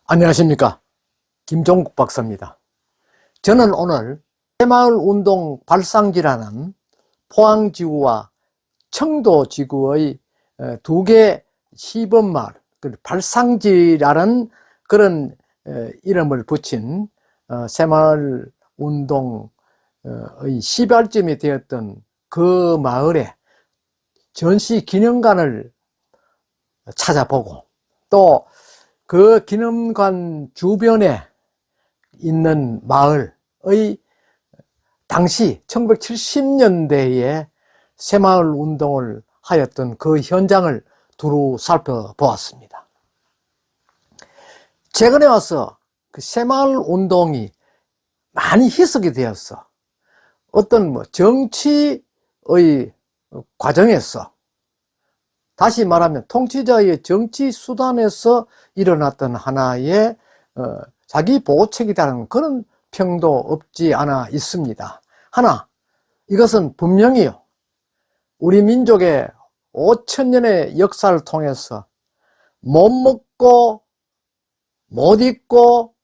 안녕하십니까, 김종국 박사입니다. 저는 오늘 새마을운동 발상지라는 포항지구와 청도지구의 두 개 시범마을, 발상지라는 그런 이름을 붙인 새마을운동의 시발점이 되었던 그 마을에 전시기념관을 찾아보고, 또 그 기념관 주변에 있는 마을의 당시 1970년대에 새마을 운동을 하였던 그 현장을 두루 살펴보았습니다. 최근에 와서 그 새마을 운동이 많이 희석이 되었어. 어떤 정치의 과정에서, 다시 말하면 통치자의 정치 수단에서 일어났던 하나의 자기 보호책이라는 그런 평도 없지 않아 있습니다. 하나, 이것은 분명히요, 우리 민족의 5천년의 역사를 통해서 못 먹고 못 입고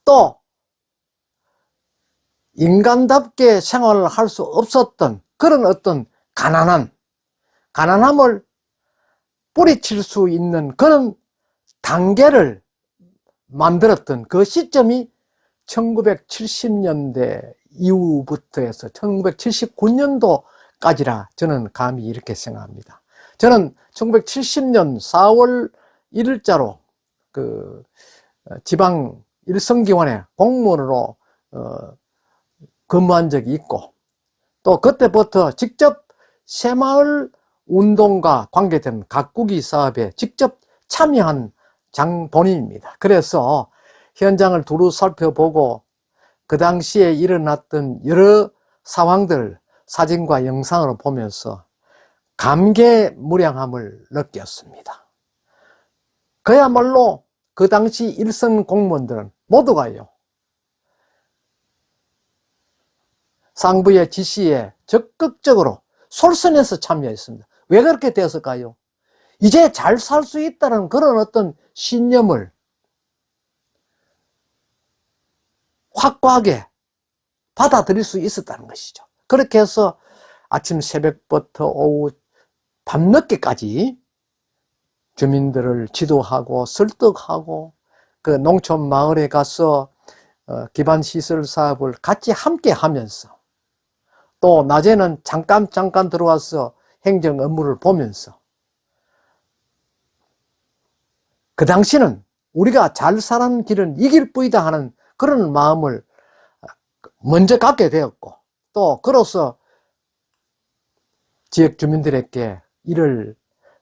또 인간답게 생활을 할 수 없었던 그런 어떤 가난함을 뿌리칠 수 있는 그런 단계를 만들었던 그 시점이 1970년대 이후부터 해서 1979년도까지라 저는 감히 이렇게 생각합니다. 저는 1970년 4월 1일자로 그 지방 일선기관에 공무원으로 근무한 적이 있고, 또 그때부터 직접 새마을 운동과 관계된 가꾸기 사업에 직접 참여한 장본인입니다. 그래서 현장을 두루 살펴보고 그 당시에 일어났던 여러 상황들 사진과 영상으로 보면서 감개무량함을 느꼈습니다. 그야말로 그 당시 일선 공무원들은 모두가요, 상부의 지시에 적극적으로 솔선해서 참여했습니다. 왜 그렇게 되었을까요? 이제 잘 살 수 있다는 그런 어떤 신념을 확고하게 받아들일 수 있었다는 것이죠. 그렇게 해서 아침 새벽부터 오후 밤늦게까지 주민들을 지도하고 설득하고 그 농촌 마을에 가서 기반시설 사업을 같이 함께 하면서, 또 낮에는 잠깐 들어와서 행정 업무를 보면서, 그 당시는 우리가 잘 사는 길은 이길 뿐이다 하는 그런 마음을 먼저 갖게 되었고, 또 그로써 지역 주민들에게 이를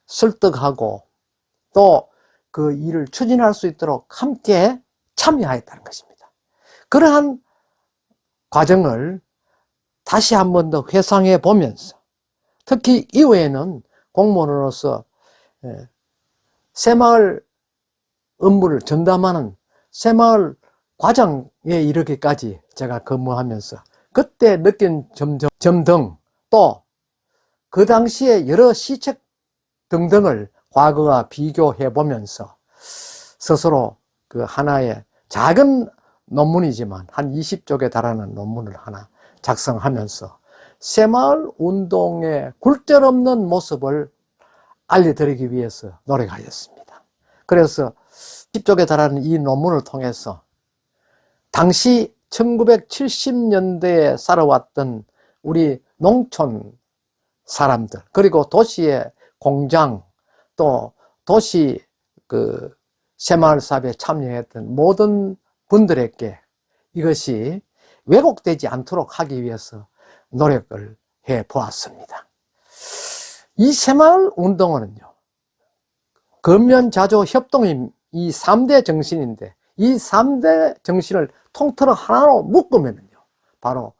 설득하고 또 그 일을 추진할 수 있도록 함께 참여하였다는 것입니다. 그러한 과정을 다시 한 번 더 회상해 보면서, 특히 이후에는 공무원으로서 새마을 업무를 전담하는 새마을 과장에 이르기까지 제가 근무하면서 그때 느낀 점 등, 또 그 당시에 여러 시책 등등을 과거와 비교해 보면서 스스로 그 하나의 작은 논문이지만 한 20쪽에 달하는 논문을 하나 작성하면서 새마을 운동의 굴절없는 모습을 알려드리기 위해서 노력하였습니다. 그래서 10쪽에 달하는 이 논문을 통해서 당시 1970년대에 살아왔던 우리 농촌 사람들, 그리고 도시의 공장, 또 도시 그 새마을 사업에 참여했던 모든 분들에게 이것이 왜곡되지 않도록 하기 위해서 노력을 해 보았습니다. 이 새마을 운동은요, 근면자조 협동이 이 3대 정신인데, 이 3대 정신을 통틀어 하나로 묶으면요, 바로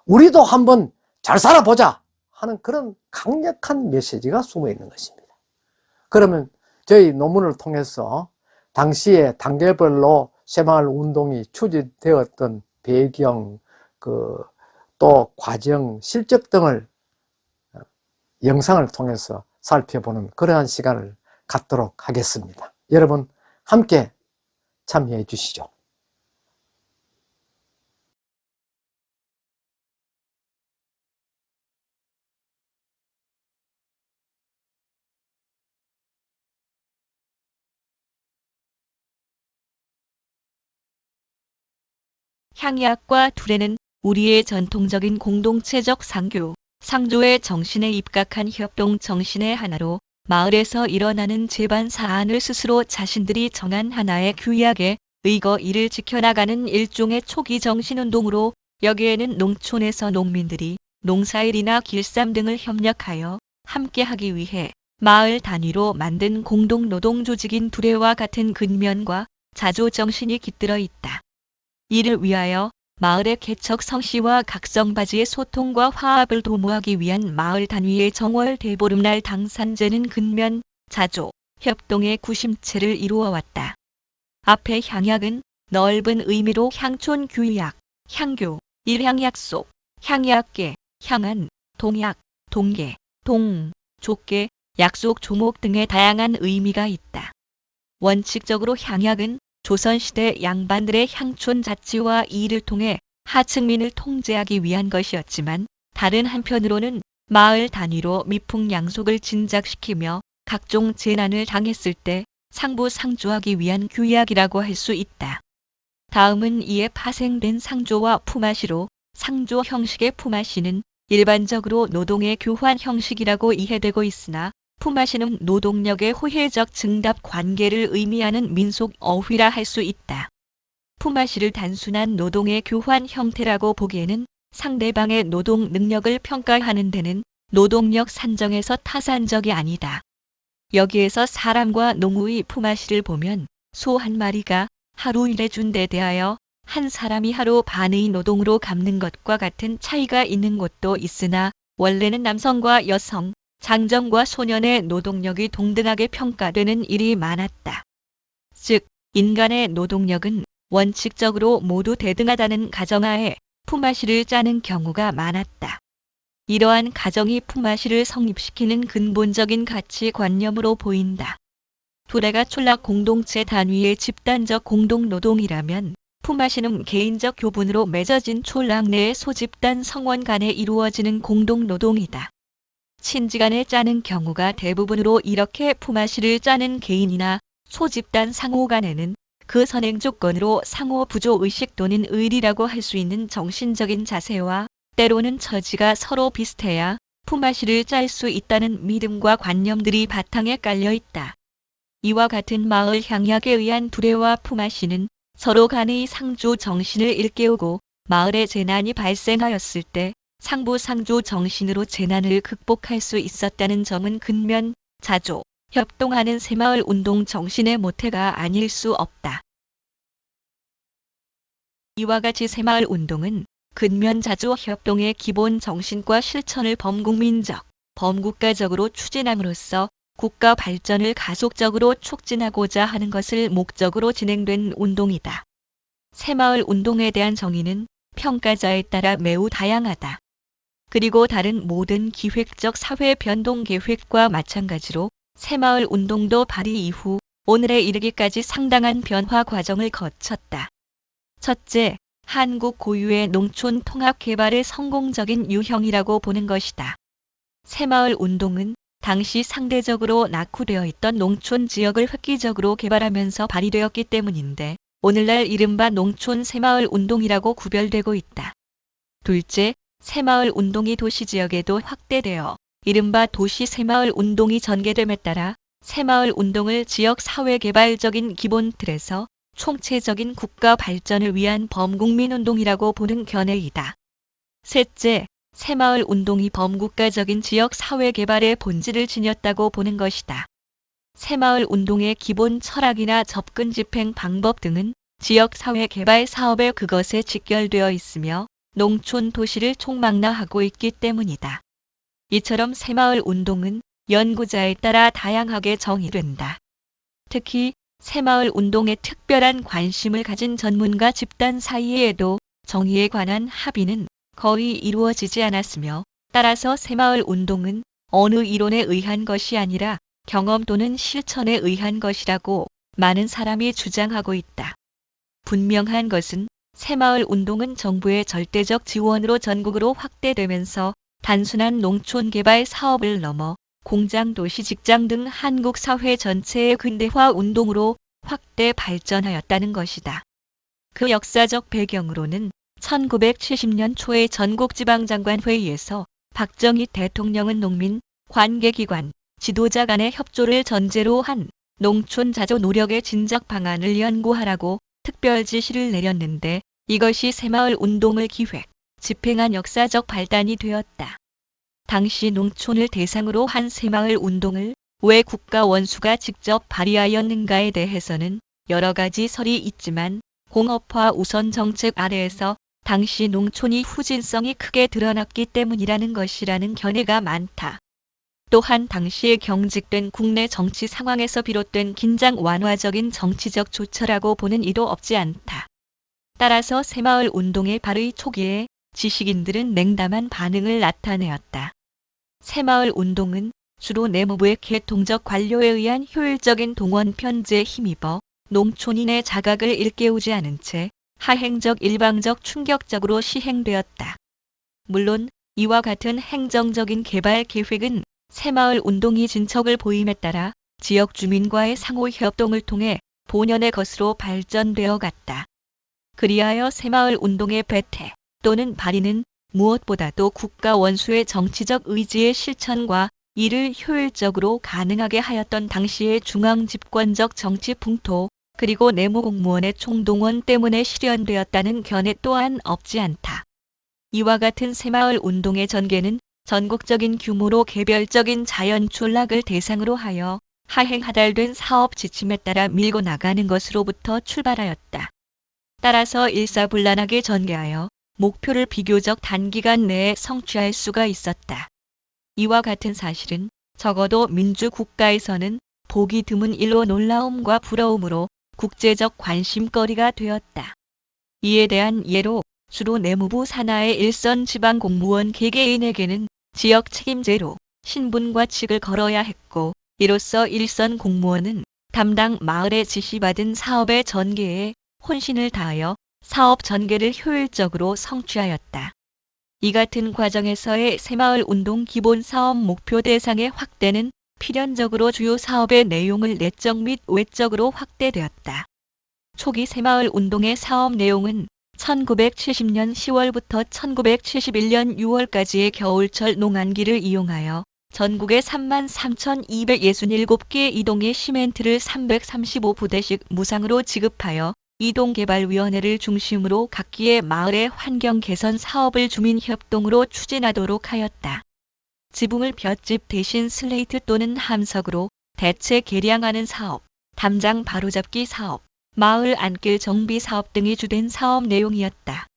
우리도 한번 잘 살아보자 하는 그런 강력한 메시지가 숨어 있는 것입니다. 그러면 저희 논문을 통해서 당시에 단계별로 새마을 운동이 추진되었던 배경, 또 과정, 실적 등을 영상을 통해서 살펴보는 그러한 시간을 갖도록 하겠습니다. 여러분 함께 참여해 주시죠. 향약과 두레는 우리의 전통적인 공동체적 상교, 상조의 정신에 입각한 협동 정신의 하나로 마을에서 일어나는 제반 사안을 스스로 자신들이 정한 하나의 규약에 의거 이를 지켜나가는 일종의 초기 정신운동으로, 여기에는 농촌에서 농민들이 농사일이나 길쌈 등을 협력하여 함께하기 위해 마을 단위로 만든 공동노동 조직인 두레와 같은 근면과 자조 정신이 깃들어 있다. 이를 위하여 마을의 개척 성씨와 각성바지의 소통과 화합을 도모하기 위한 마을 단위의 정월 대보름날 당산제는 근면, 자조, 협동의 구심체를 이루어 왔다. 앞의 향약은 넓은 의미로 향촌 규약, 향교, 일향약속, 향약계, 향안, 동약, 동계, 동, 족계, 약속 조목 등의 다양한 의미가 있다. 원칙적으로 향약은 조선시대 양반들의 향촌 자치와 이를 통해 하층민을 통제하기 위한 것이었지만, 다른 한편으로는 마을 단위로 미풍양속을 진작시키며 각종 재난을 당했을 때 상부상조하기 위한 규약이라고 할 수 있다. 다음은 이에 파생된 상조와 품앗이로, 상조 형식의 품앗이는 일반적으로 노동의 교환 형식이라고 이해되고 있으나, 품앗이는 노동력의 호혜적 증답 관계를 의미하는 민속 어휘라 할 수 있다. 품앗이를 단순한 노동의 교환 형태라고 보기에는 상대방의 노동 능력을 평가하는 데는 노동력 산정에서 타산적이 아니다. 여기에서 사람과 농우의 품앗이를 보면 소 한 마리가 하루 일해준 데 대하여 한 사람이 하루 반의 노동으로 갚는 것과 같은 차이가 있는 곳도 있으나, 원래는 남성과 여성, 장정과 소년의 노동력이 동등하게 평가되는 일이 많았다. 즉, 인간의 노동력은 원칙적으로 모두 대등하다는 가정하에 품앗이를 짜는 경우가 많았다. 이러한 가정이 품앗이를 성립시키는 근본적인 가치관념으로 보인다. 두레가 촌락 공동체 단위의 집단적 공동노동이라면, 품앗이는 개인적 교분으로 맺어진 촌락 내의 소집단 성원 간에 이루어지는 공동노동이다. 친지간에 짜는 경우가 대부분으로, 이렇게 품앗이를 짜는 개인이나 소집단 상호 간에는 그 선행 조건으로 상호 부조 의식 또는 의리라고 할 수 있는 정신적인 자세와 때로는 처지가 서로 비슷해야 품앗이를 짤 수 있다는 믿음과 관념들이 바탕에 깔려 있다. 이와 같은 마을 향약에 의한 두레와 품앗이는 서로 간의 상조 정신을 일깨우고, 마을에 재난이 발생하였을 때 상부상조 정신으로 재난을 극복할 수 있었다는 점은 근면, 자조, 협동하는 새마을 운동 정신의 모태가 아닐 수 없다. 이와 같이 새마을 운동은 근면 자조 협동의 기본 정신과 실천을 범국민적, 범국가적으로 추진함으로써 국가 발전을 가속적으로 촉진하고자 하는 것을 목적으로 진행된 운동이다. 새마을 운동에 대한 정의는 평가자에 따라 매우 다양하다. 그리고 다른 모든 기획적 사회 변동 계획과 마찬가지로 새마을 운동도 발의 이후 오늘에 이르기까지 상당한 변화 과정을 거쳤다. 첫째, 한국 고유의 농촌 통합 개발의 성공적인 유형이라고 보는 것이다. 새마을 운동은 당시 상대적으로 낙후되어 있던 농촌 지역을 획기적으로 개발하면서 발휘되었기 때문인데, 오늘날 이른바 농촌 새마을 운동이라고 구별되고 있다. 둘째, 새마을 운동이 도시 지역에도 확대되어 이른바 도시 새마을 운동이 전개됨에 따라 새마을 운동을 지역 사회 개발적인 기본 틀에서 총체적인 국가 발전을 위한 범국민 운동이라고 보는 견해이다. 셋째, 새마을 운동이 범국가적인 지역 사회 개발의 본질을 지녔다고 보는 것이다. 새마을 운동의 기본 철학이나 접근 집행 방법 등은 지역 사회 개발 사업에 그것에 직결되어 있으며 농촌 도시를 총망라하고 있기 때문이다. 이처럼 새마을 운동은 연구자에 따라 다양하게 정의된다. 특히 새마을 운동에 특별한 관심을 가진 전문가 집단 사이에도 정의에 관한 합의는 거의 이루어지지 않았으며, 따라서 새마을 운동은 어느 이론에 의한 것이 아니라 경험 또는 실천에 의한 것이라고 많은 사람이 주장하고 있다. 분명한 것은 새마을 운동은 정부의 절대적 지원으로 전국으로 확대되면서 단순한 농촌 개발 사업을 넘어 공장, 도시, 직장 등 한국 사회 전체의 근대화 운동으로 확대 발전하였다는 것이다. 그 역사적 배경으로는 1970년 초에 전국지방장관회의에서 박정희 대통령은 농민, 관계기관, 지도자 간의 협조를 전제로 한 농촌 자조 노력의 진작 방안을 연구하라고 특별 지시를 내렸는데 이것이 새마을 운동을 기획, 집행한 역사적 발단이 되었다. 당시 농촌을 대상으로 한 새마을 운동을 왜 국가 원수가 직접 발의하였는가에 대해서는 여러 가지 설이 있지만 공업화 우선 정책 아래에서 당시 농촌이 후진성이 크게 드러났기 때문이라는 것이라는 견해가 많다. 또한 당시에 경직된 국내 정치 상황에서 비롯된 긴장 완화적인 정치적 조처라고 보는 이도 없지 않다. 따라서 새마을 운동의 발의 초기에 지식인들은 냉담한 반응을 나타내었다. 새마을 운동은 주로 내무부의 개통적 관료에 의한 효율적인 동원 편제에 힘입어 농촌인의 자각을 일깨우지 않은 채 하행적 일방적 충격적으로 시행되었다. 물론 이와 같은 행정적인 개발 계획은 새마을 운동이 진척을 보임에 따라 지역 주민과의 상호 협동을 통해 본연의 것으로 발전되어 갔다. 그리하여 새마을 운동의 배태 또는 발의는 무엇보다도 국가 원수의 정치적 의지의 실천과 이를 효율적으로 가능하게 하였던 당시의 중앙 집권적 정치 풍토 그리고 내무 공무원의 총동원 때문에 실현되었다는 견해 또한 없지 않다. 이와 같은 새마을 운동의 전개는 전국적인 규모로 개별적인 자연 촌락을 대상으로 하여 하행하달된 사업 지침에 따라 밀고 나가는 것으로부터 출발하였다. 따라서 일사불란하게 전개하여 목표를 비교적 단기간 내에 성취할 수가 있었다. 이와 같은 사실은 적어도 민주국가에서는 보기 드문 일로 놀라움과 부러움으로 국제적 관심거리가 되었다. 이에 대한 예로 주로 내무부 산하의 일선 지방 공무원 개개인에게는 지역 책임제로 신분과 칙을 걸어야 했고 이로써 일선 공무원은 담당 마을에 지시받은 사업의 전개에 혼신을 다하여 사업 전개를 효율적으로 성취하였다. 이 같은 과정에서의 새마을 운동 기본 사업 목표 대상의 확대는 필연적으로 주요 사업의 내용을 내적 및 외적으로 확대되었다. 초기 새마을 운동의 사업 내용은 1970년 10월부터 1971년 6월까지의 겨울철 농한기를 이용하여 전국에 33,267개 이동의 시멘트를 335부대씩 무상으로 지급하여 이동개발위원회를 중심으로 각기의 마을의 환경 개선 사업을 주민협동으로 추진하도록 하였다. 지붕을 볏짚 대신 슬레이트 또는 함석으로 대체 개량하는 사업, 담장 바로잡기 사업, 마을 안길 정비 사업 등이 주된 사업 내용이었다.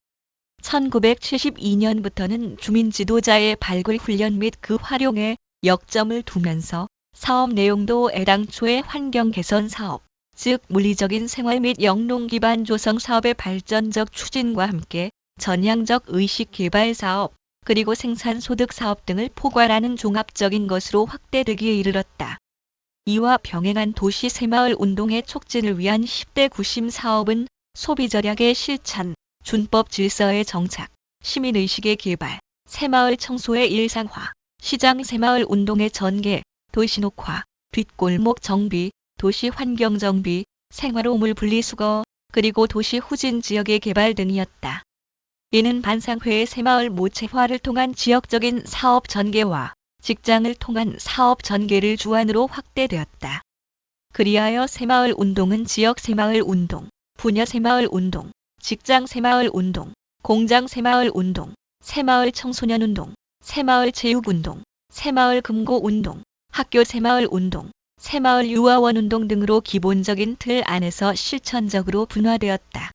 1972년부터는 주민 지도자의 발굴 훈련 및 그 활용에 역점을 두면서 사업 내용도 애당초의 환경 개선 사업, 즉 물리적인 생활 및 영농 기반 조성 사업의 발전적 추진과 함께 전향적 의식 개발 사업, 그리고 생산소득 사업 등을 포괄하는 종합적인 것으로 확대되기에 이르렀다. 이와 병행한 도시 새마을 운동의 촉진을 위한 10대 구심 사업은 소비 절약의 실천, 준법 질서의 정착, 시민의식의 개발, 새마을 청소의 일상화, 시장 새마을 운동의 전개, 도시녹화, 뒷골목 정비, 도시 환경 정비, 생활오물 분리수거, 그리고 도시 후진 지역의 개발 등이었다. 이는 반상회의 새마을 모체화를 통한 지역적인 사업 전개와 직장을 통한 사업 전개를 주안으로 확대되었다. 그리하여 새마을 운동은 지역 새마을 운동, 분야 새마을 운동, 직장 새마을 운동, 공장 새마을 운동, 새마을 청소년 운동, 새마을 체육 운동, 새마을 금고 운동, 학교 새마을 운동, 새마을 유아원 운동 등으로 기본적인 틀 안에서 실천적으로 분화되었다.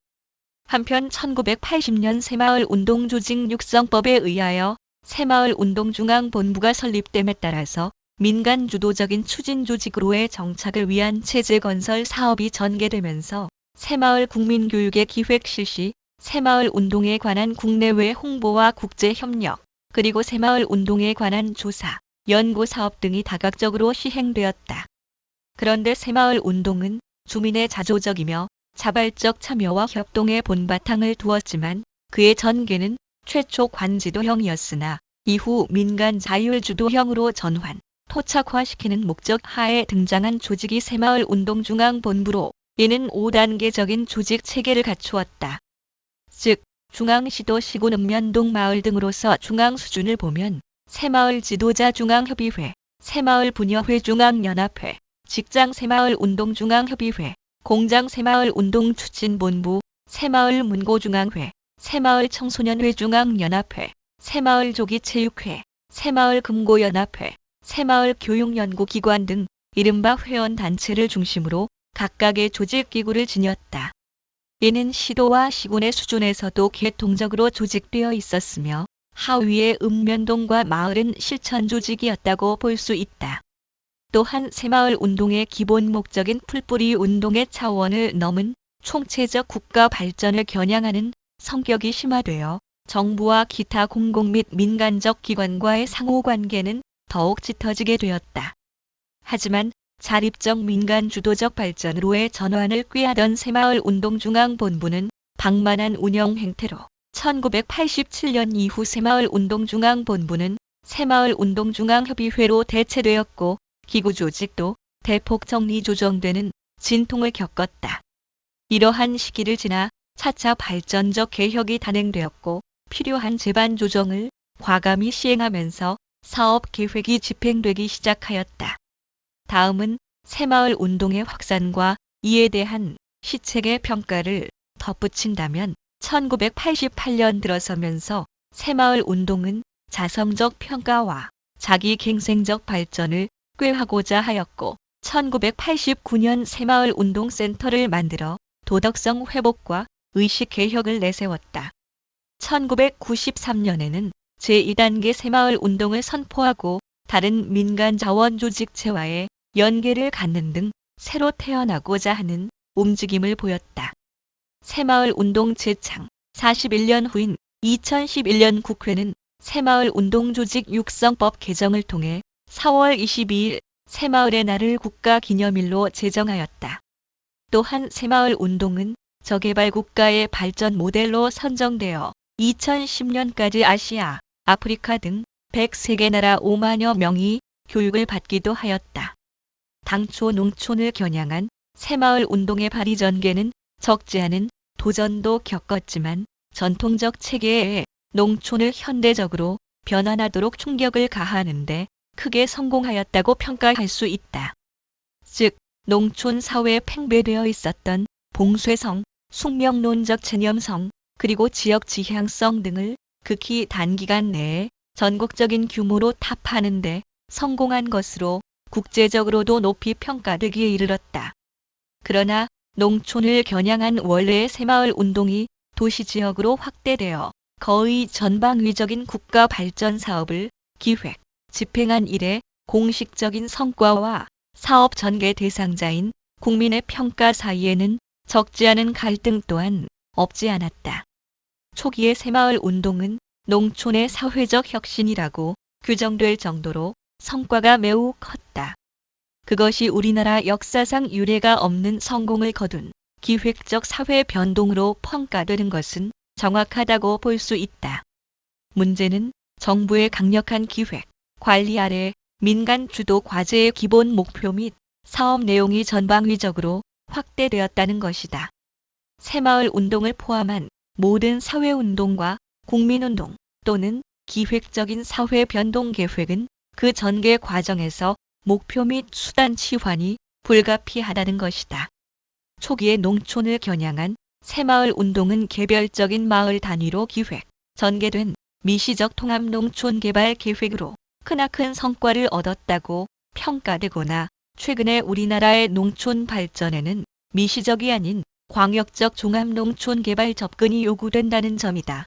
한편 1980년 새마을 운동 조직 육성법에 의하여 새마을 운동 중앙본부가 설립됨에 따라서 민간 주도적인 추진 조직으로의 정착을 위한 체제 건설 사업이 전개되면서 새마을 국민교육의 기획 실시, 새마을 운동에 관한 국내외 홍보와 국제 협력, 그리고 새마을 운동에 관한 조사, 연구 사업 등이 다각적으로 시행되었다. 그런데 새마을 운동은 주민의 자조적이며 자발적 참여와 협동에 본바탕을 두었지만 그의 전개는 최초 관지도형이었으나 이후 민간 자율주도형으로 전환, 토착화시키는 목적 하에 등장한 조직이 새마을운동중앙본부로 이는 5단계적인 조직 체계를 갖추었다. 즉 중앙시도 시군 읍면동 마을 등으로서 중앙 수준을 보면 새마을 지도자 중앙협의회, 새마을 부녀회 중앙연합회, 직장 새마을운동 중앙협의회, 공장 새마을운동 추진본부, 새마을 문고중앙회, 새마을 청소년회 중앙연합회, 새마을 조기체육회, 새마을 금고연합회, 새마을 교육연구기관 등 이른바 회원단체를 중심으로 각각의 조직기구를 지녔다. 이는 시도와 시군의 수준에서도 계통적으로 조직되어 있었으며 하위의 읍면동과 마을은 실천 조직이었다고 볼 수 있다. 또한 새마을운동의 기본 목적인 풀뿌리 운동의 차원을 넘은 총체적 국가 발전을 겨냥하는 성격이 심화되어 정부와 기타 공공 및 민간적 기관과의 상호관계는 더욱 짙어지게 되었다. 하지만 자립적 민간 주도적 발전으로의 전환을 꾀하던 새마을운동중앙본부는 방만한 운영 행태로 1987년 이후 새마을운동중앙본부는 새마을운동중앙협의회로 대체되었고 기구 조직도 대폭 정리 조정되는 진통을 겪었다. 이러한 시기를 지나 차차 발전적 개혁이 단행되었고 필요한 제반 조정을 과감히 시행하면서 사업 계획이 집행되기 시작하였다. 다음은 새마을운동의 확산과 이에 대한 시책의 평가를 덧붙인다면 1988년 들어서면서 새마을운동은 자성적 평가와 자기갱생적 발전을 꾀하고자 하였고 1989년 새마을운동센터를 만들어 도덕성 회복과 의식개혁을 내세웠다. 1993년에는 제2단계 새마을운동을 선포하고 다른 민간 자원조직체와의 연계를 갖는 등 새로 태어나고자 하는 움직임을 보였다. 새마을운동 재창 41년 후인 2011년 국회는 새마을운동조직 육성법 개정을 통해 4월 22일 새마을의 날을 국가기념일로 제정하였다. 또한 새마을운동은 저개발 국가의 발전 모델로 선정되어 2010년까지 아시아, 아프리카 등 103개 나라 5만여 명이 교육을 받기도 하였다. 당초 농촌을 겨냥한 새마을운동의 발의 전개는 적지 않은 도전도 겪었지만 전통적 체계에 농촌을 현대적으로 변환하도록 충격을 가하는데 크게 성공하였다고 평가할 수 있다. 즉, 농촌 사회에 팽배되어 있었던 봉쇄성, 숙명론적 체념성, 그리고 지역 지향성 등을 극히 단기간 내에 전국적인 규모로 타파하는 데 성공한 것으로 국제적으로도 높이 평가되기에 이르렀다. 그러나 농촌을 겨냥한 원래의 새마을운동이 도시지역으로 확대되어 거의 전방위적인 국가 발전 사업을 기획, 집행한 이래 공식적인 성과와 사업 전개 대상자인 국민의 평가 사이에는 적지 않은 갈등 또한 없지 않았다. 초기의 새마을운동은 농촌의 사회적 혁신이라고 규정될 정도로 성과가 매우 컸다. 그것이 우리나라 역사상 유례가 없는 성공을 거둔 기획적 사회 변동으로 평가되는 것은 정확하다고 볼 수 있다. 문제는 정부의 강력한 기획, 관리 아래 민간 주도 과제의 기본 목표 및 사업 내용이 전방위적으로 확대되었다는 것이다. 새마을운동을 포함한 모든 사회운동과 국민운동 또는 기획적인 사회 변동 계획은 그 전개 과정에서 목표 및 수단 치환이 불가피하다는 것이다. 초기의 농촌을 겨냥한 새마을운동은 개별적인 마을 단위로 기획, 전개된 미시적 통합농촌 개발 계획으로 크나큰 성과를 얻었다고 평가되거나 최근의 우리나라의 농촌 발전에는 미시적이 아닌 광역적 종합농촌 개발 접근이 요구된다는 점이다.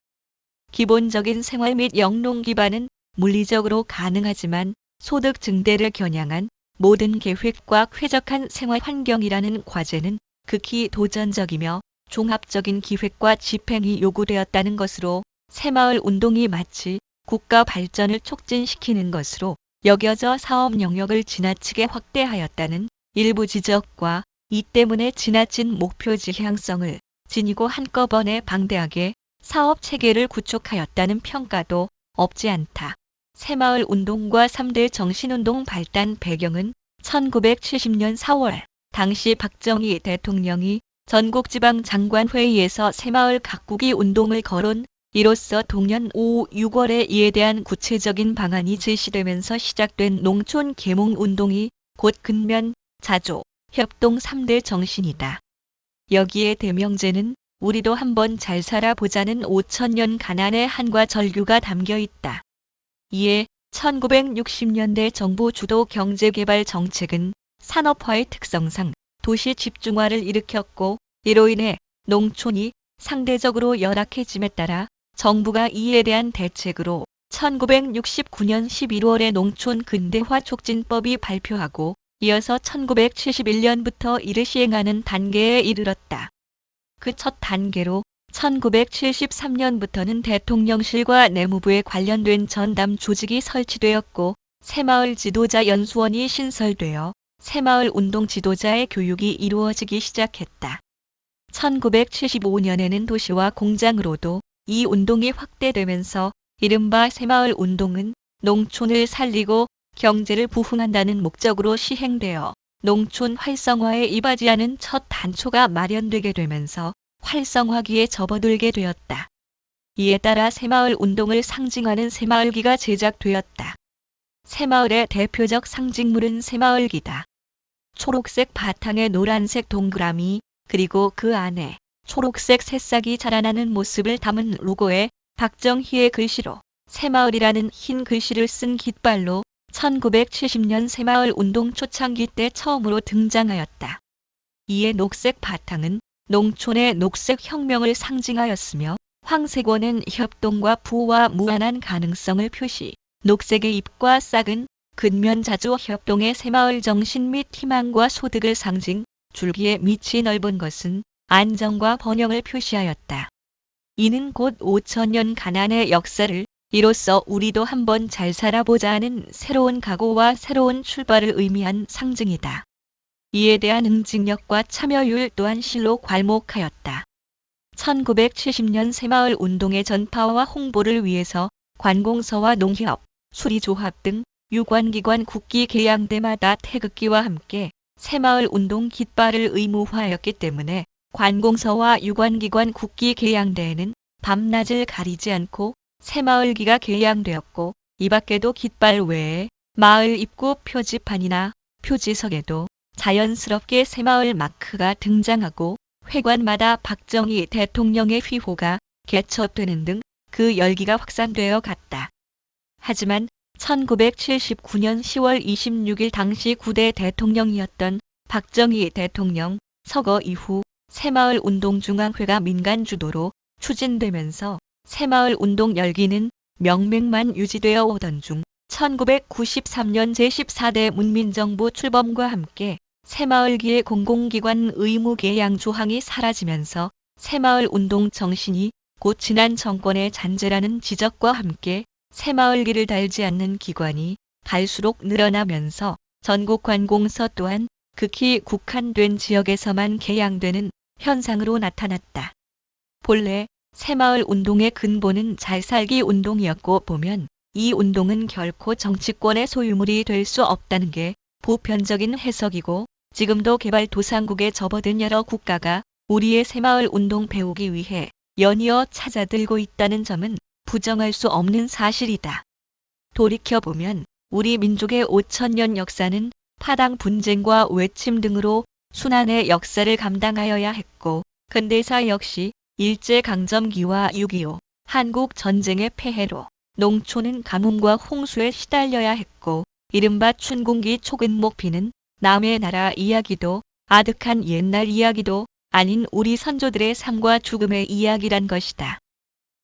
기본적인 생활 및 영농 기반은 물리적으로 가능하지만 소득 증대를 겨냥한 모든 계획과 쾌적한 생활 환경이라는 과제는 극히 도전적이며 종합적인 기획과 집행이 요구되었다는 것으로 새마을운동이 마치 국가 발전을 촉진시키는 것으로 여겨져 사업 영역을 지나치게 확대하였다는 일부 지적과 이 때문에 지나친 목표 지향성을 지니고 한꺼번에 방대하게 사업 체계를 구축하였다는 평가도 없지 않다. 새마을 운동과 3대 정신운동 발단 배경은 1970년 4월 당시 박정희 대통령이 전국지방장관회의에서 새마을 가꾸기 운동을 거론, 이로써 동년 5, 6월에 이에 대한 구체적인 방안이 제시되면서 시작된 농촌 계몽 운동이 곧 근면, 자조, 협동 3대 정신이다. 여기에 대명제는 우리도 한번 잘 살아보자는 5천년 가난의 한과 절규가 담겨 있다. 이에 1960년대 정부 주도 경제개발 정책은 산업화의 특성상 도시 집중화를 일으켰고, 이로 인해 농촌이 상대적으로 열악해짐에 따라 정부가 이에 대한 대책으로 1969년 11월에 농촌 근대화 촉진법이 발표하고, 이어서 1971년부터 이를 시행하는 단계에 이르렀다. 그 첫 단계로 1973년부터는 대통령실과 내무부에 관련된 전담 조직이 설치되었고, 새마을 지도자 연수원이 신설되어 새마을 운동 지도자의 교육이 이루어지기 시작했다. 1975년에는 도시와 공장으로도 이 운동이 확대되면서 이른바 새마을 운동은 농촌을 살리고 경제를 부흥한다는 목적으로 시행되어 농촌 활성화에 이바지하는 첫 단초가 마련되게 되면서 활성화기에 접어들게 되었다. 이에 따라 새마을 운동을 상징하는 새마을기가 제작되었다. 새마을의 대표적 상징물은 새마을기다. 초록색 바탕에 노란색 동그라미, 그리고 그 안에 초록색 새싹이 자라나는 모습을 담은 로고에 박정희의 글씨로 새마을이라는 흰 글씨를 쓴 깃발로 1970년 새마을 운동 초창기 때 처음으로 등장하였다. 이에 녹색 바탕은 농촌의 녹색 혁명을 상징하였으며, 황색원은 협동과 부와 무한한 가능성을 표시, 녹색의 잎과 싹은 근면자조 협동의 새마을 정신 및 희망과 소득을 상징, 줄기의 밑이 넓은 것은 안정과 번영을 표시하였다. 이는 곧 5천년 가난의 역사를 이로써 우리도 한번 잘 살아보자 하는 새로운 각오와 새로운 출발을 의미한 상징이다. 이에 대한 응징력과 참여율 또한 실로 괄목하였다. 1970년 새마을 운동의 전파와 홍보를 위해서 관공서와 농협, 수리조합 등 유관기관 국기 계양대마다 태극기와 함께 새마을 운동 깃발을 의무화하였기 때문에 관공서와 유관기관 국기 계양대에는 밤낮을 가리지 않고 새마을기가 계양되었고, 이 밖에도 깃발 외에 마을 입구 표지판이나 표지석에도 자연스럽게 새마을 마크가 등장하고, 회관마다 박정희 대통령의 휘호가 개첩되는 등 그 열기가 확산되어 갔다. 하지만 1979년 10월 26일 당시 9대 대통령이었던 박정희 대통령 서거 이후 새마을 운동 중앙회가 민간 주도로 추진되면서 새마을 운동 열기는 명맥만 유지되어 오던 중 1993년 제14대 문민정부 출범과 함께 새마을기의 공공기관 의무개양 조항이 사라지면서 새마을 운동 정신이 곧 지난 정권의 잔재라는 지적과 함께 새마을기를 달지 않는 기관이 갈수록 늘어나면서 전국 관공서 또한 극히 국한된 지역에서만 개양되는 현상으로 나타났다. 본래 새마을 운동의 근본은 잘살기 운동이었고 보면 이 운동은 결코 정치권의 소유물이 될 수 없다는 게 보편적인 해석이고, 지금도 개발도상국에 접어든 여러 국가가 우리의 새마을 운동 배우기 위해 연이어 찾아들고 있다는 점은 부정할 수 없는 사실이다. 돌이켜보면 우리 민족의 5천년 역사는 파당 분쟁과 외침 등으로 순환의 역사를 감당하여야 했고, 근대사 역시 일제강점기와 6.25 한국 전쟁의 폐해로 농촌은 가뭄과 홍수에 시달려야 했고, 이른바 춘궁기 초근목 비는 남의 나라 이야기도 아득한 옛날 이야기도 아닌 우리 선조들의 삶과 죽음의 이야기란 것이다.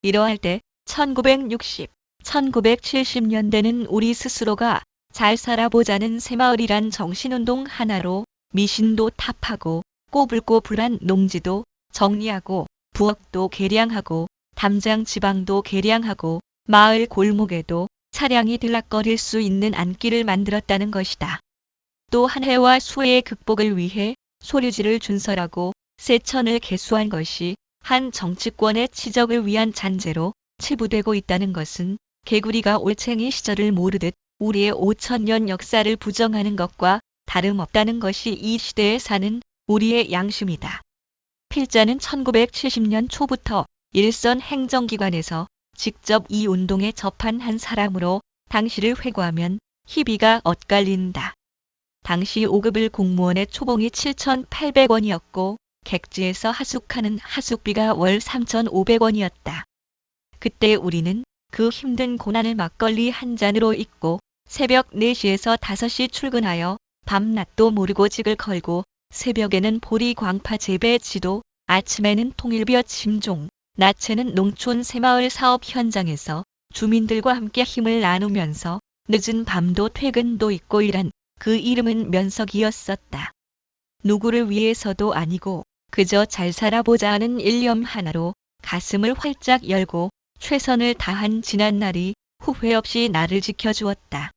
이러할 때 1960, 1970년대는 우리 스스로가 잘 살아보자는 새마을이란 정신운동 하나로 미신도 탑하고 꼬불꼬불한 농지도 정리하고 부엌도 개량하고 담장 지방도 개량하고 마을 골목에도 차량이 들락거릴 수 있는 안길을 만들었다는 것이다. 또 한 해와 수해의 극복을 위해 소류지를 준설하고 세천을 개수한 것이 한 정치권의 치적을 위한 잔재로 치부되고 있다는 것은 개구리가 올챙이 시절을 모르듯 우리의 5천년 역사를 부정하는 것과 다름없다는 것이 이 시대에 사는 우리의 양심이다. 필자는 1970년 초부터 일선 행정기관에서 직접 이 운동에 접한 한 사람으로 당시를 회고하면 희비가 엇갈린다. 당시 5급을 공무원의 초봉이 7,800원이었고 객지에서 하숙하는 하숙비가 월 3,500원이었다. 그때 우리는 그 힘든 고난을 막걸리 한 잔으로 잊고 새벽 4시에서 5시 출근하여 밤낮도 모르고 직을 걸고 새벽에는 보리 광파 재배 지도, 아침에는 통일벼 침종, 낮에는 농촌 새마을 사업 현장에서 주민들과 함께 힘을 나누면서 늦은 밤도 퇴근도 잊고 일한 그 이름은 면석이었었다. 누구를 위해서도 아니고 그저 잘 살아보자 하는 일념 하나로 가슴을 활짝 열고 최선을 다한 지난날이 후회 없이 나를 지켜주었다.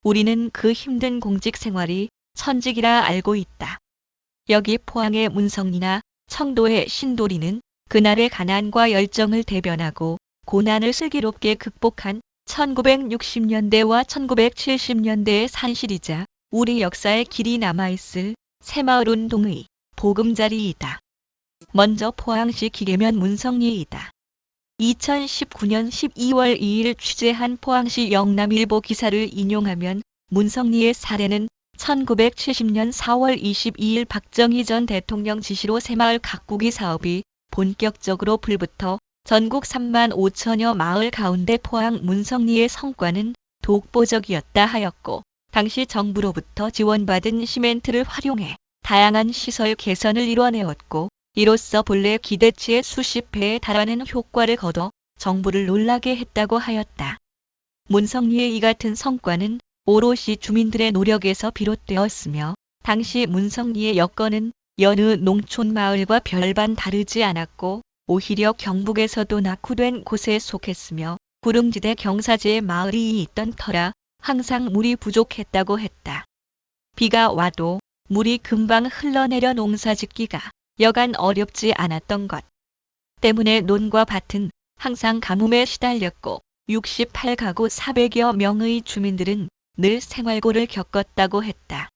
우리는 그 힘든 공직 생활이 천직이라 알고 있다. 여기 포항의 문성리나 청도의 신도리는 그날의 가난과 열정을 대변하고 고난을 슬기롭게 극복한 1960년대와 1970년대의 산실이자 우리 역사에 길이 남아있을 새마을운동의 보금자리이다. 먼저 포항시 기계면 문성리이다. 2019년 12월 2일 취재한 포항시 영남일보 기사를 인용하면 문성리의 사례는 1970년 4월 22일 박정희 전 대통령 지시로 새마을 가꾸기 사업이 본격적으로 불붙어 전국 3만 5천여 마을 가운데 포항 문성리의 성과는 독보적이었다 하였고 당시 정부로부터 지원받은 시멘트를 활용해 다양한 시설 개선을 이뤄내었고 이로써 본래 기대치의 수십 배에 달하는 효과를 거둬 정부를 놀라게 했다고 하였다. 문성리의 이 같은 성과는 오롯이 주민들의 노력에서 비롯되었으며 당시 문성리의 여건은 여느 농촌 마을과 별반 다르지 않았고 오히려 경북에서도 낙후된 곳에 속했으며 구릉지대 경사지에 마을이 있던 터라 항상 물이 부족했다고 했다. 비가 와도 물이 금방 흘러내려 농사짓기가 여간 어렵지 않았던 것 때문에 논과 밭은 항상 가뭄에 시달렸고 68가구 400여 명의 주민들은 늘 생활고를 겪었다고 했다.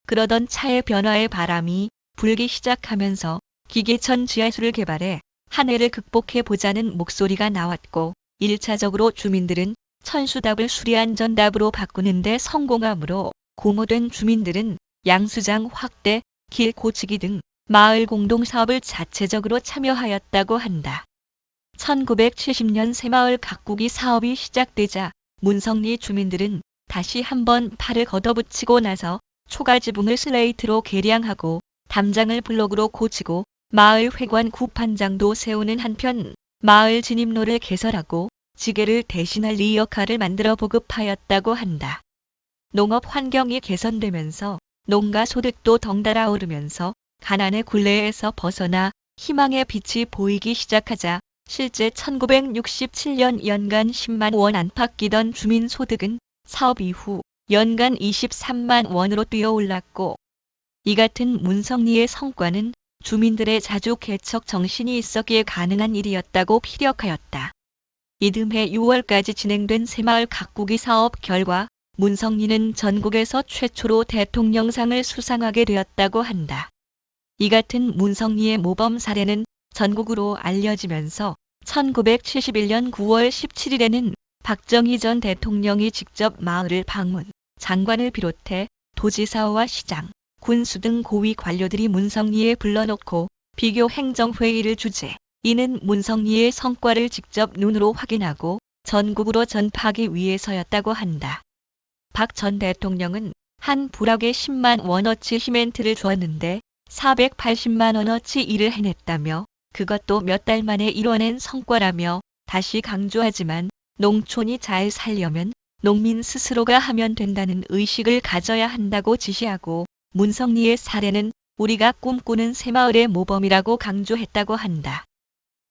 그러던 차의 변화의 바람이 불기 시작하면서 기계천 지하수를 개발해 한 해를 극복해 보자는 목소리가 나왔고 1차적으로 주민들은 천수답을 수리안전답으로 바꾸는 데 성공하므로 공호된 주민들은 양수장 확대, 길 고치기 등 마을 공동사업을 자체적으로 참여하였다고 한다. 1970년 새마을 가꾸기 사업이 시작되자 문성리 주민들은 다시 한번 팔을 걷어붙이고 나서 초가지붕을 슬레이트로 개량하고 담장을 블록으로 고치고 마을 회관 구판장도 세우는 한편 마을 진입로를 개설하고 지게를 대신할 이 역할을 만들어 보급하였다고 한다. 농업 환경이 개선되면서 농가 소득도 덩달아 오르면서 가난의 굴레에서 벗어나 희망의 빛이 보이기 시작하자 실제 1967년 연간 10만 원 안팎이던 주민 소득은 사업 이후 연간 23만 원으로 뛰어올랐고 이 같은 문성리의 성과는 주민들의 자주 개척 정신이 있었기에 가능한 일이었다고 피력하였다. 이듬해 6월까지 진행된 새마을 가꾸기 사업 결과 문성리는 전국에서 최초로 대통령상을 수상하게 되었다고 한다. 이 같은 문성리의 모범 사례는 전국으로 알려지면서 1971년 9월 17일에는 박정희 전 대통령이 직접 마을을 방문, 장관을 비롯해 도지사와 시장, 군수 등 고위 관료들이 문성리에 불러놓고 비교 행정회의를 주재, 이는 문성리의 성과를 직접 눈으로 확인하고 전국으로 전파하기 위해서였다고 한다. 박 전 대통령은 한 부락에 10만 원어치 시멘트를 주었는데 480만 원어치 일을 해냈다며 그것도 몇 달 만에 이뤄낸 성과라며 다시 강조하지만 농촌이 잘 살려면 농민 스스로가 하면 된다는 의식을 가져야 한다고 지시하고 문성리의 사례는 우리가 꿈꾸는 새마을의 모범이라고 강조했다고 한다.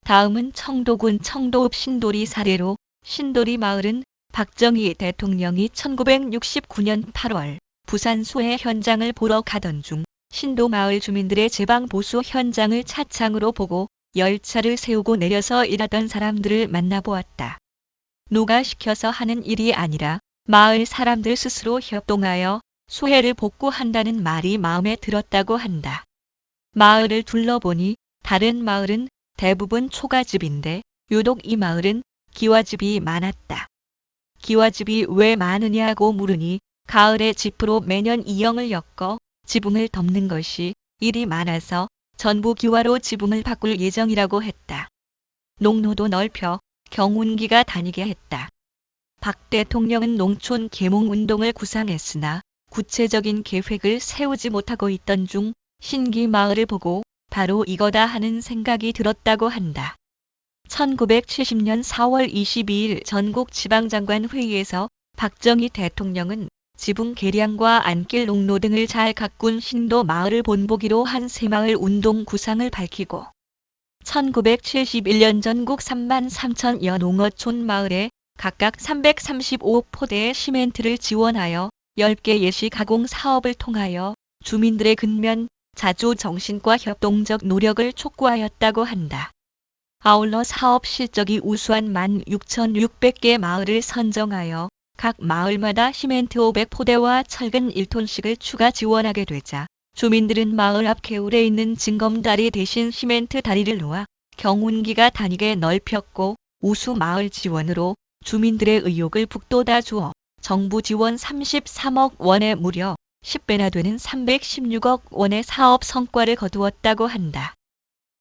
다음은 청도군 청도읍 신도리 사례로 신도리 마을은 박정희 대통령이 1969년 8월 부산 수해 현장을 보러 가던 중 신도 마을 주민들의 제방 보수 현장을 차창으로 보고 열차를 세우고 내려서 일하던 사람들을 만나보았다. 누가 시켜서 하는 일이 아니라 마을 사람들 스스로 협동하여 수해를 복구한다는 말이 마음에 들었다고 한다. 마을을 둘러보니 다른 마을은 대부분 초가집인데 유독 이 마을은 기와집이 많았다. 기와집이 왜 많으냐고 물으니 가을에 짚으로 매년 이영을 엮어 지붕을 덮는 것이 일이 많아서 전부 기와로 지붕을 바꿀 예정이라고 했다. 농로도 넓혀 경운기가 다니게 했다. 박 대통령은 농촌 계몽운동을 구상했으나 구체적인 계획을 세우지 못하고 있던 중 신기 마을을 보고 바로 이거다 하는 생각이 들었다고 한다. 1970년 4월 22일 전국 지방장관 회의에서 박정희 대통령은 지붕 개량과 안길 농로 등을 잘 가꾼 신도 마을을 본보기로 한 새마을 운동 구상을 밝히고 1971년 전국 3만 3천여 농어촌 마을에 각각 335포대의 시멘트를 지원하여 10개 예시 가공 사업을 통하여 주민들의 근면, 자주 정신과 협동적 노력을 촉구하였다고 한다. 아울러 사업 실적이 우수한 16,600개 마을을 선정하여 각 마을마다 시멘트 500포대와 철근 1톤씩을 추가 지원하게 되자 주민들은 마을 앞 개울에 있는 징검다리 대신 시멘트 다리를 놓아 경운기가 다니게 넓혔고 우수 마을 지원으로 주민들의 의욕을 북돋아 주어 정부 지원 33억 원에 무려 10배나 되는 316억 원의 사업 성과를 거두었다고 한다.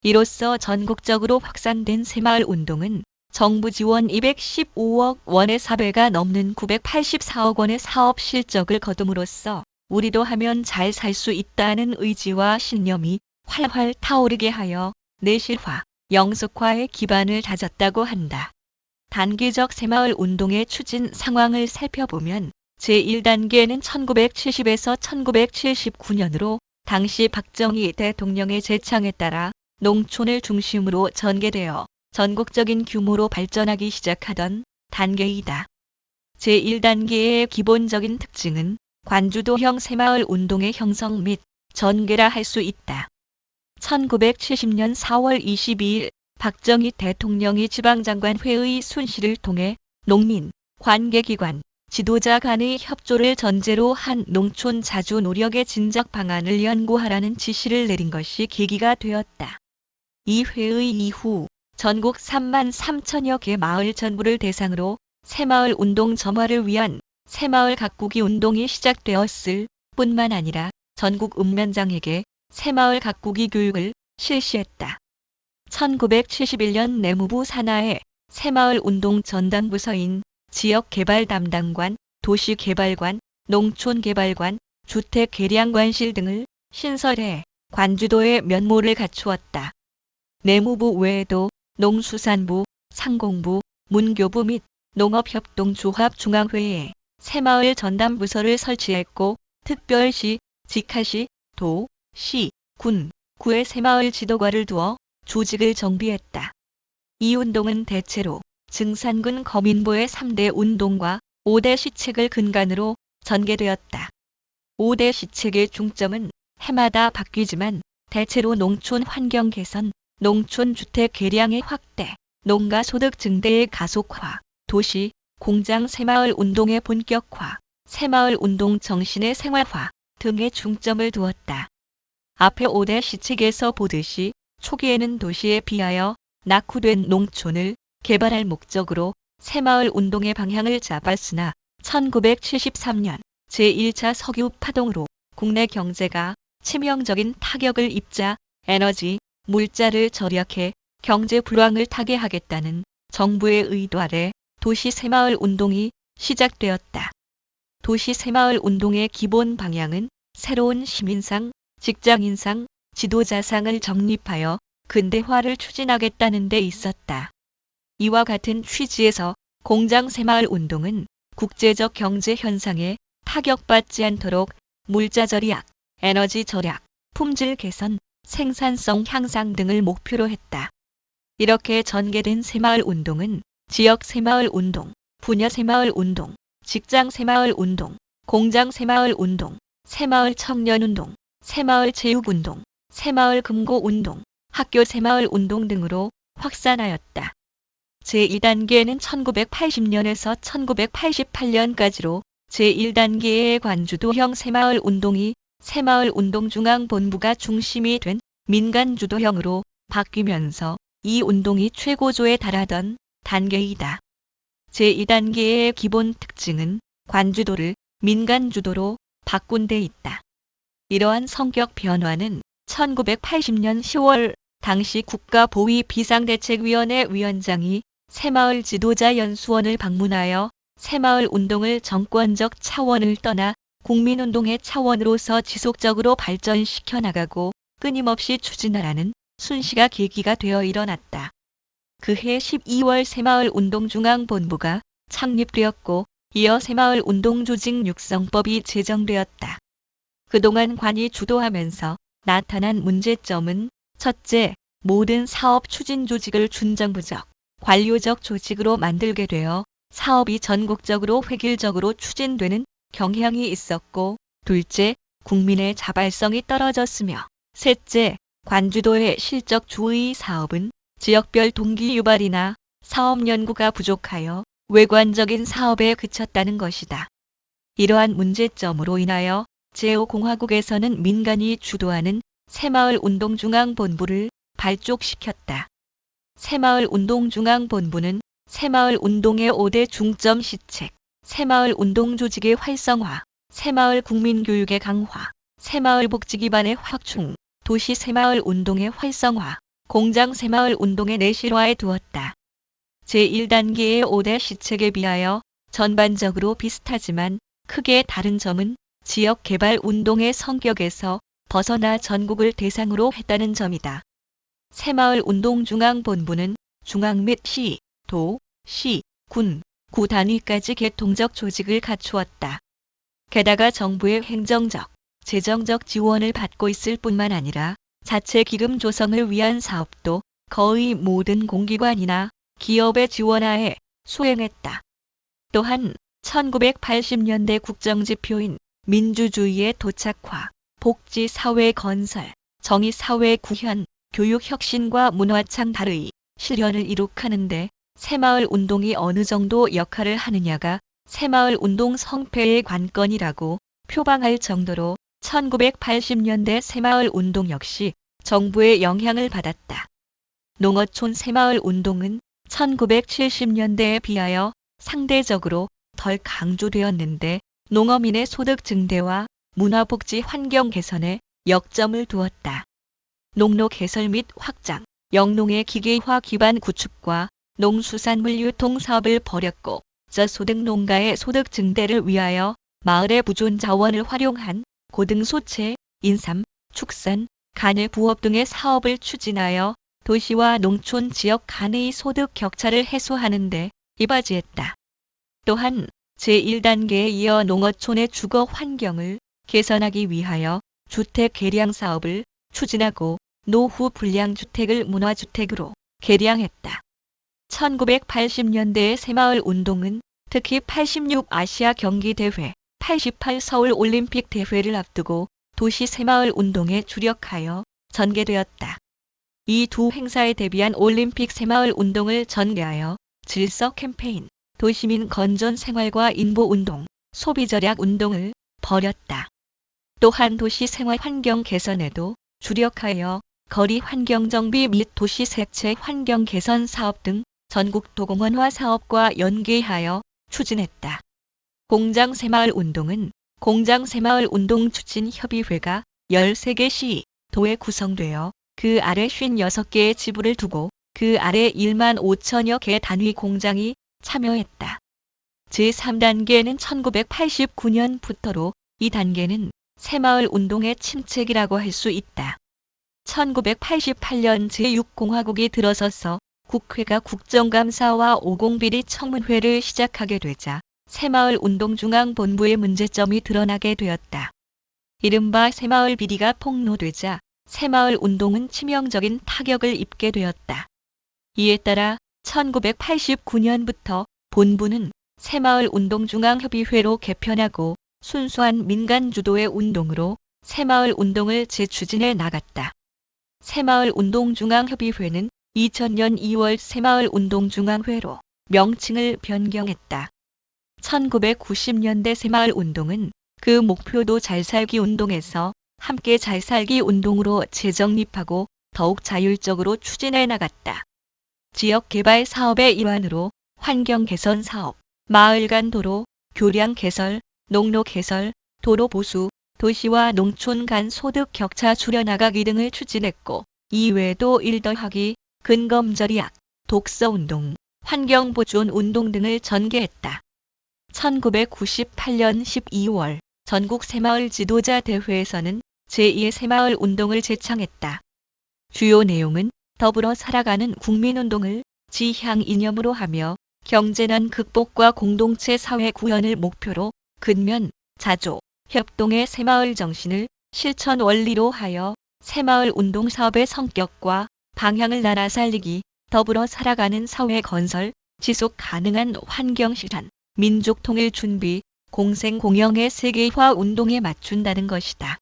이로써 전국적으로 확산된 새마을 운동은 정부 지원 215억 원의 4배가 넘는 984억 원의 사업 실적을 거둠으로써 우리도 하면 잘 살 수 있다는 의지와 신념이 활활 타오르게 하여 내실화, 영속화의 기반을 다졌다고 한다. 단기적 새마을 운동의 추진 상황을 살펴보면 제1단계는 1970에서 1979년으로 당시 박정희 대통령의 제창에 따라 농촌을 중심으로 전개되어 전국적인 규모로 발전하기 시작하던 단계이다. 제1단계의 기본적인 특징은 관주도형 새마을 운동의 형성 및 전개라 할 수 있다. 1970년 4월 22일 박정희 대통령이 지방장관 회의 순시를 통해 농민, 관계기관, 지도자 간의 협조를 전제로 한 농촌 자주 노력의 진작 방안을 연구하라는 지시를 내린 것이 계기가 되었다. 이 회의 이후 전국 3만 3천여 개 마을 전부를 대상으로 새마을 운동 점화를 위한 새마을 가꾸기 운동이 시작되었을 뿐만 아니라 전국 읍면장에게 새마을 가꾸기 교육을 실시했다. 1971년 내무부 산하에 새마을 운동 전담부서인 지역개발 담당관, 도시개발관, 농촌개발관, 주택개량관실 등을 신설해 관주도의 면모를 갖추었다. 내무부 외에도 농수산부, 상공부, 문교부 및 농업협동조합중앙회에 새마을 전담부서를 설치했고 특별시, 직하시, 도, 시, 군, 구의 새마을 지도과를 두어 조직을 정비했다. 이 운동은 대체로 증산군 거민보의 3대 운동과 5대 시책을 근간으로 전개되었다. 5대 시책의 중점은 해마다 바뀌지만 대체로 농촌 환경 개선, 농촌 주택 개량의 확대, 농가 소득 증대의 가속화, 도시, 공장 새마을 운동의 본격화, 새마을 운동 정신의 생활화 등에 중점을 두었다. 앞의 5대 시책에서 보듯이 초기에는 도시에 비하여 낙후된 농촌을 개발할 목적으로 새마을 운동의 방향을 잡았으나 1973년 제1차 석유 파동으로 국내 경제가 치명적인 타격을 입자 에너지, 물자를 절약해 경제 불황을 타개하겠다는 정부의 의도 아래 도시 새마을 운동이 시작되었다. 도시 새마을 운동의 기본 방향은 새로운 시민상, 직장인상, 지도자상을 정립하여 근대화를 추진하겠다는 데 있었다. 이와 같은 취지에서 공장 새마을 운동은 국제적 경제 현상에 타격받지 않도록 물자 절약, 에너지 절약, 품질 개선, 생산성 향상 등을 목표로 했다. 이렇게 전개된 새마을 운동은 지역 새마을 운동, 분야 새마을 운동, 직장 새마을 운동, 공장 새마을 운동, 새마을 청년 운동, 새마을 체육운동, 새마을 금고운동, 학교 새마을운동 등으로 확산하였다. 제2단계는 1980년에서 1988년까지로 제1단계의 관주도형 새마을운동이 새마을운동중앙본부가 중심이 된 민간주도형으로 바뀌면서 이 운동이 최고조에 달하던 단계이다. 제2단계의 기본 특징은 관주도를 민간주도로 바꾼 데 있다. 이러한 성격 변화는 1980년 10월 당시 국가보위비상대책위원회 위원장이 새마을 지도자 연수원을 방문하여 새마을 운동을 정권적 차원을 떠나 국민운동의 차원으로서 지속적으로 발전시켜 나가고 끊임없이 추진하라는 순시가 계기가 되어 일어났다. 그해 12월 새마을운동중앙본부가 창립되었고 이어 새마을운동조직 육성법이 제정되었다. 그동안 관이 주도하면서 나타난 문제점은 첫째, 모든 사업 추진 조직을 준정부적, 관료적 조직으로 만들게 되어 사업이 전국적으로 획일적으로 추진되는 경향이 있었고, 둘째, 국민의 자발성이 떨어졌으며, 셋째, 관주도의 실적 주의 사업은 지역별 동기 유발이나 사업 연구가 부족하여 외관적인 사업에 그쳤다는 것이다. 이러한 문제점으로 인하여 제5공화국에서는 민간이 주도하는 새마을운동중앙본부를 발족시켰다. 새마을운동중앙본부는 새마을운동의 5대 중점 시책, 새마을운동 조직의 활성화, 새마을 국민교육의 강화, 새마을 복지 기반의 확충, 도시 새마을운동의 활성화, 공장 새마을운동의 내실화에 두었다. 제1단계의 5대 시책에 비하여 전반적으로 비슷하지만 크게 다른 점은 지역 개발 운동의 성격에서 벗어나 전국을 대상으로 했다는 점이다. 새마을운동중앙본부는 중앙 및 시, 도, 시, 군, 구 단위까지 계통적 조직을 갖추었다. 게다가 정부의 행정적, 재정적 지원을 받고 있을 뿐만 아니라 자체 기금 조성을 위한 사업도 거의 모든 공기관이나 기업의 지원하에 수행했다. 또한 1980년대 국정지표인 민주주의의 도착화, 복지사회 건설, 정의사회 구현, 교육혁신과 문화창달의 실현을 이룩하는데 새마을운동이 어느 정도 역할을 하느냐가 새마을운동 성패의 관건이라고 표방할 정도로 1980년대 새마을운동 역시 정부의 영향을 받았다. 농어촌 새마을운동은 1970년대에 비하여 상대적으로 덜 강조되었는데 농어민의 소득 증대와 문화복지 환경 개선에 역점을 두었다. 농로 개설 및 확장, 영농의 기계화 기반 구축과 농수산물 유통 사업을 벌였고 저소득 농가의 소득 증대를 위하여 마을의 부존 자원을 활용한 고등소채, 인삼, 축산, 간의 부업 등의 사업을 추진하여 도시와 농촌 지역 간의 소득 격차를 해소하는 데 이바지했다. 또한 제1단계에 이어 농어촌의 주거 환경을 개선하기 위하여 주택 개량 사업을 추진하고 노후 불량주택을 문화주택으로 개량했다. 1980년대의 새마을운동은 특히 86 아시아 경기대회, 88 서울올림픽 대회를 앞두고 도시 새마을운동에 주력하여 전개되었다. 이 두 행사에 대비한 올림픽 새마을운동을 전개하여 질서 캠페인, 도시민 건전 생활과 인보운동, 소비절약운동을 벌였다. 또한 도시 생활 환경 개선에도 주력하여 거리 환경 정비 및 도시 색채 환경 개선 사업 등 전국 도공원화 사업과 연계하여 추진했다. 공장 새마을운동은 공장 새마을운동 추진협의회가 13개 시, 도에 구성되어 그 아래 56개의 지부를 두고 그 아래 1만 5천여 개 단위 공장이 참여했다. 제3단계는 1989년부터로 이 단계는 새마을운동의 침체기라고 할 수 있다. 1988년 제6공화국이 들어서서 국회가 국정감사와 오공비리 청문회를 시작하게 되자 새마을운동중앙본부의 문제점이 드러나게 되었다. 이른바 새마을 비리가 폭로되자 새마을운동은 치명적인 타격을 입게 되었다. 이에 따라 1989년부터 본부는 새마을운동중앙협의회로 개편하고 순수한 민간 주도의 운동으로 새마을 운동을 재추진해 나갔다. 새마을 운동중앙협의회는 2000년 2월 새마을 운동중앙회로 명칭을 변경했다. 1990년대 새마을 운동은 그 목표도 잘살기 운동에서 함께 잘살기 운동으로 재정립하고 더욱 자율적으로 추진해 나갔다. 지역 개발 사업의 일환으로 환경 개선 사업, 마을 간 도로, 교량 개설, 농로 개설, 도로 보수, 도시와 농촌 간 소득 격차 줄여나가기 등을 추진했고, 이외에도 일더하기, 근검절약, 독서운동, 환경보존 운동 등을 전개했다. 1998년 12월 전국 새마을 지도자 대회에서는 제2의 새마을 운동을 제창했다. 주요 내용은 더불어 살아가는 국민운동을 지향 이념으로 하며 경제난 극복과 공동체 사회 구현을 목표로 근면, 자조, 협동의 새마을 정신을 실천 원리로 하여 새마을 운동 사업의 성격과 방향을 나라 살리기, 더불어 살아가는 사회 건설, 지속 가능한 환경 실현, 민족 통일 준비, 공생 공영의 세계화 운동에 맞춘다는 것이다.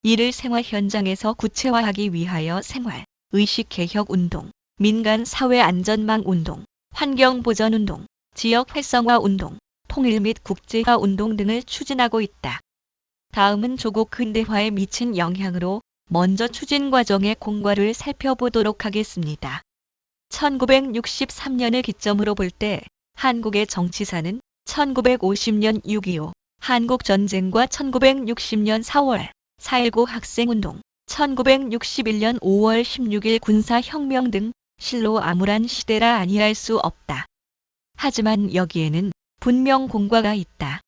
이를 생활 현장에서 구체화하기 위하여 생활, 의식 개혁 운동, 민간 사회 안전망 운동, 환경 보전 운동, 지역 활성화 운동, 통일 및 국제화 운동 등을 추진하고 있다. 다음은 조국 근대화에 미친 영향으로 먼저 추진 과정의 공과를 살펴보도록 하겠습니다. 1963년을 기점으로 볼 때 한국의 정치사는 1950년 6.25 한국전쟁과 1960년 4월 4.19 학생운동, 1961년 5월 16일 군사혁명 등 실로 암울한 시대라 아니할 수 없다. 하지만 여기에는 분명 공과가 있다.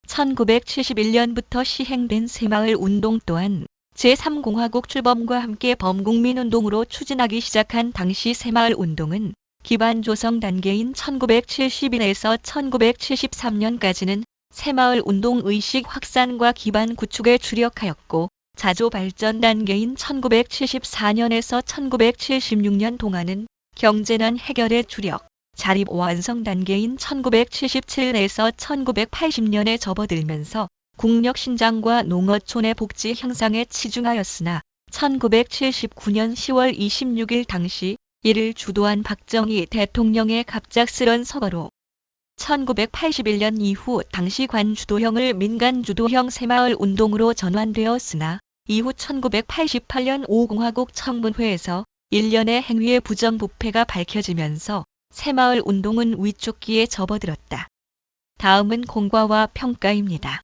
1971년부터 시행된 새마을 운동 또한 제3공화국 출범과 함께 범국민운동으로 추진하기 시작한 당시 새마을 운동은 기반 조성 단계인 1971에서 1973년까지는 새마을 운동 의식 확산과 기반 구축에 주력하였고, 자조 발전 단계인 1974년에서 1976년 동안은 경제난 해결에 주력, 자립 완성 단계인 1977에서 1980년에 접어들면서 국력 신장과 농어촌의 복지 향상에 치중하였으나 1979년 10월 26일 당시 이를 주도한 박정희 대통령의 갑작스런 서거로 1981년 이후 당시 관주도형을 민간주도형 새마을 운동으로 전환되었으나 이후 1988년 5공화국 청문회에서 일련의 행위의 부정부패가 밝혀지면서 새마을 운동은 위축기에 접어들었다. 다음은 공과와 평가입니다.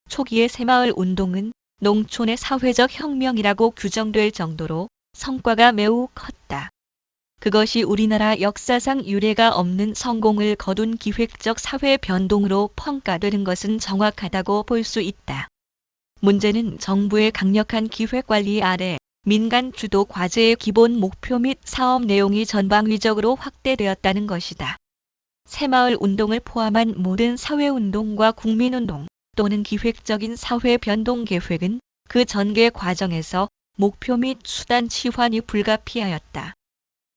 초기의 새마을 운동은 농촌의 사회적 혁명이라고 규정될 정도로 성과가 매우 컸다. 그것이 우리나라 역사상 유례가 없는 성공을 거둔 기획적 사회 변동으로 평가되는 것은 정확하다고 볼 수 있다. 문제는 정부의 강력한 기획관리 아래 민간 주도 과제의 기본 목표 및 사업 내용이 전방위적으로 확대되었다는 것이다. 새마을 운동을 포함한 모든 사회운동과 국민운동 또는 기획적인 사회 변동 계획은 그 전개 과정에서 목표 및 수단 치환이 불가피하였다.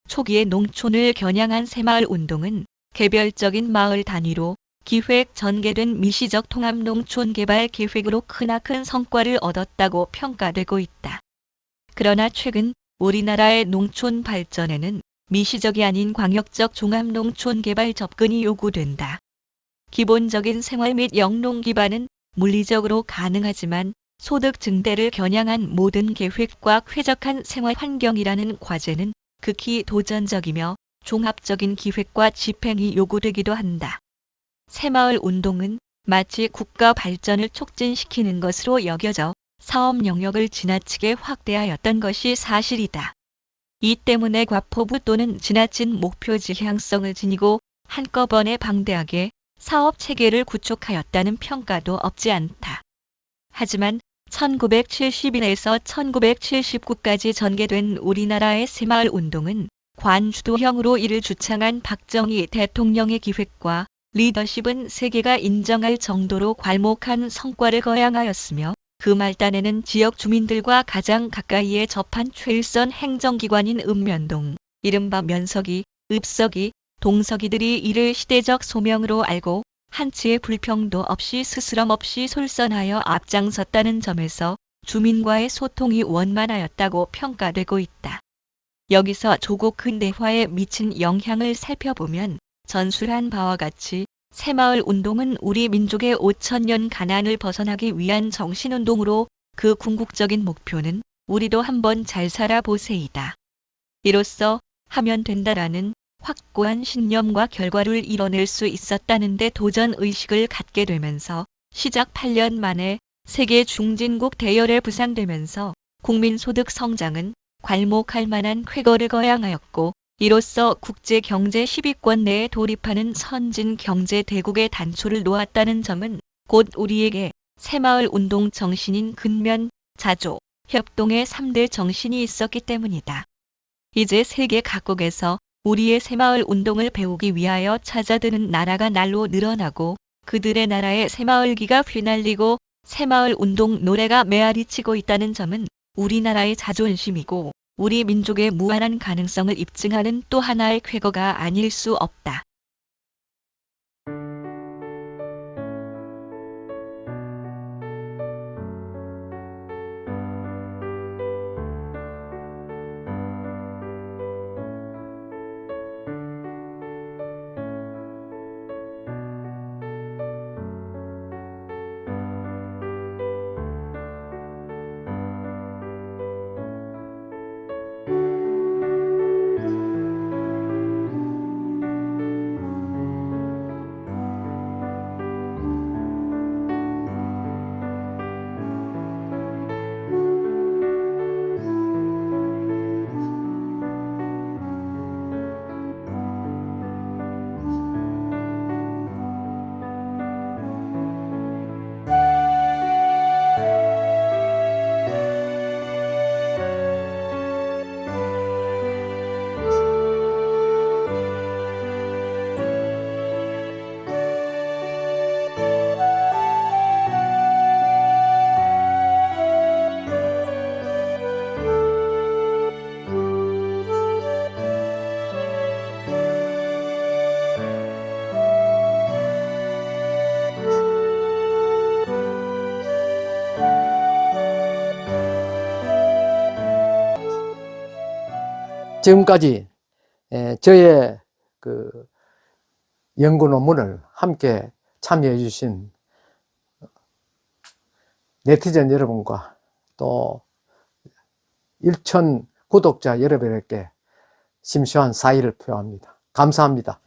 초기에 농촌을 겨냥한 새마을 운동은 개별적인 마을 단위로 기획 전개된 미시적 통합농촌 개발 계획으로 크나큰 성과를 얻었다고 평가되고 있다. 그러나 최근 우리나라의 농촌 발전에는 미시적이 아닌 광역적 종합농촌 개발 접근이 요구된다. 기본적인 생활 및 영농 기반은 물리적으로 가능하지만 소득 증대를 겨냥한 모든 계획과 쾌적한 생활 환경이라는 과제는 극히 도전적이며 종합적인 기획과 집행이 요구되기도 한다. 새마을 운동은 마치 국가 발전을 촉진시키는 것으로 여겨져 사업 영역을 지나치게 확대하였던 것이 사실이다. 이 때문에 과포부 또는 지나친 목표 지향성을 지니고 한꺼번에 방대하게 사업 체계를 구축하였다는 평가도 없지 않다. 하지만 1971에서 1979까지 전개된 우리나라의 새마을 운동은 관주도형으로 이를 주창한 박정희 대통령의 기획과 리더십은 세계가 인정할 정도로 괄목한 성과를 거양하였으며 그 말단에는 지역 주민들과 가장 가까이에 접한 최일선 행정기관인 읍면동, 이른바 면석이, 읍석이, 동석이들이 이를 시대적 소명으로 알고 한치의 불평도 없이 스스럼 없이 솔선하여 앞장섰다는 점에서 주민과의 소통이 원만하였다고 평가되고 있다. 여기서 조국 근대화에 미친 영향을 살펴보면 전술한 바와 같이 새마을 운동은 우리 민족의 5천년 가난을 벗어나기 위한 정신운동으로 그 궁극적인 목표는 우리도 한번 잘 살아보세이다. 이로써 하면 된다라는 확고한 신념과 결과를 이뤄낼 수 있었다는데 도전 의식을 갖게 되면서 시작 8년 만에 세계 중진국 대열에 부상되면서 국민소득 성장은 괄목할 만한 쾌거를 거양하였고 이로써 국제 경제 10위권 내에 돌입하는 선진 경제 대국의 단초를 놓았다는 점은 곧 우리에게 새마을 운동 정신인 근면, 자조, 협동의 3대 정신이 있었기 때문이다. 이제 세계 각국에서 우리의 새마을 운동을 배우기 위하여 찾아드는 나라가 날로 늘어나고 그들의 나라에 새마을기가 휘날리고 새마을 운동 노래가 메아리치고 있다는 점은 우리나라의 자존심이고 우리 민족의 무한한 가능성을 입증하는 또 하나의 쾌거가 아닐 수 없다. 지금까지 저의 그 연구 논문을 함께 참여해 주신 네티즌 여러분과 또 1,000 구독자 여러분에게 심심한 사의를 표합니다. 감사합니다.